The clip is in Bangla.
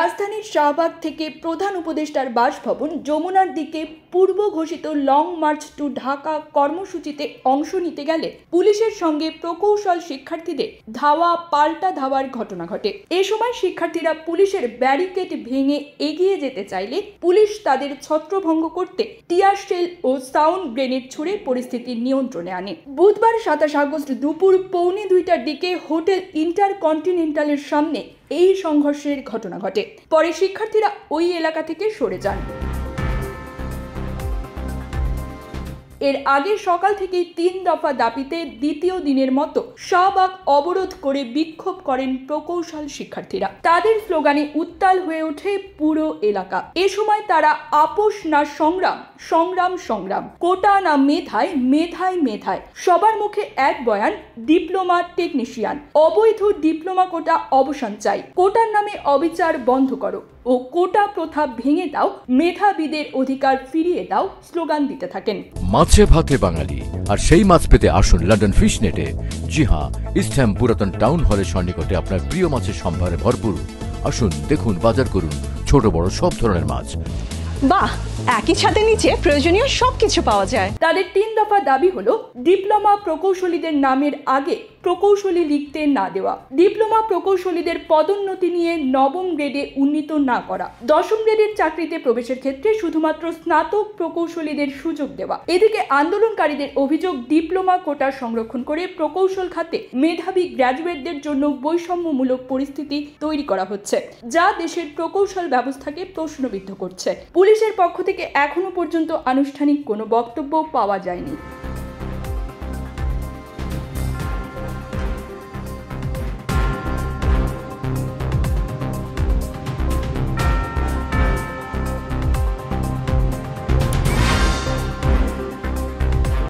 রাজধানীর শাহবাগ থেকে প্রধান উপদেষ্টার বাসভবন যমুনার দিকে পূর্ব ঘোষিত লং মার্চ টু ঢাকা কর্মসূচিতে অংশ নিতে গেলে পুলিশের সঙ্গে প্রকৌশল শিক্ষার্থীদের ধাওয়া পাল্টা ধাওয়ার ঘটনা ঘটে। এ সময় শিক্ষার্থীরা পুলিশের ব্যারিকেড ভেঙে এগিয়ে যেতে চাইলে পুলিশ তাদের ছত্রভঙ্গ করতে টিয়ার শেল ও সাউন্ড গ্রেনেড ছুড়ে পরিস্থিতি নিয়ন্ত্রণে আনে। বুধবার 27 আগস্ট দুপুর 1:45টার দিকে হোটেল ইন্টারকন্টিনেন্টালের সামনে এই সংঘর্ষের ঘটনা ঘটে। পরে শিক্ষার্থীরা ওই এলাকা থেকে সরে যান। এর আগে সকাল থেকেই 3 দফা দাবিতে দ্বিতীয় দিনের মতো শাহবাগ অবরোধ করে বিক্ষোভ করেন প্রকৌশল শিক্ষার্থীরা। তাদের স্লোগানে উত্তাল হয়ে ওঠে পুরো এলাকা। এ সময় তারা আপোষ না সংগ্রাম, সংগ্রাম সংগ্রাম, কোটা না মেধায়, মেধায় মেধায়। সবার মুখে এক বয়ান, ডিপ্লোমা টেকনিশিয়ান, অবৈধ ডিপ্লোমা কোটা অবসান চাই, কোটার নামে অবিচার বন্ধ করো ও কোটা প্রথা ভেঙে দাও, মেধাবীদের অধিকার ফিরিয়ে দাও স্লোগান দিতে থাকেন। মাছে ভাতে বাঙালি, আর সেই মাছ পেতে আসুন লন্ডন ফিশ নেটে। জি হ্যাঁ, ইস্টহ্যাম পুরাতন টাউন হলের সন্নিকটে আপনার প্রিয় মাছের সম্ভারে ভরপুর। আসুন, দেখুন, বাজার করুন ছোট বড় সব ধরনের মাছ। বাহ, একই ছাদের নিচে প্রয়োজনীয় সবকিছু পাওয়া যায়। তাদের 3 দফা দাবি হলো ডিপ্লোমা প্রকৌশলীদের নামের আগে প্রকৌশলী লিখতে না দেওয়া, ডিপ্লোমা প্রকৌশলীদের পদোন্নতি নিয়ে 9ম গ্রেডে উন্নীত না করা, 10ম গ্রেডের চাকরিতে প্রবেশের ক্ষেত্রে শুধুমাত্র স্নাতক প্রকৌশলীদের সুযোগ দেওয়া। এদিকে আন্দোলনকারীদের অভিযোগ, ডিপ্লোমা কোটা সংরক্ষণ করে প্রকৌশল খাতে মেধাবী গ্র্যাজুয়েটদের জন্য বৈষম্যমূলক পরিস্থিতি তৈরি করা হচ্ছে, যা দেশের প্রকৌশল ব্যবস্থাকে প্রশ্নবিদ্ধ করছে। পুলিশের পক্ষ থেকে এখনো পর্যন্ত আনুষ্ঠানিক কোনো বক্তব্য পাওয়া যায়নি।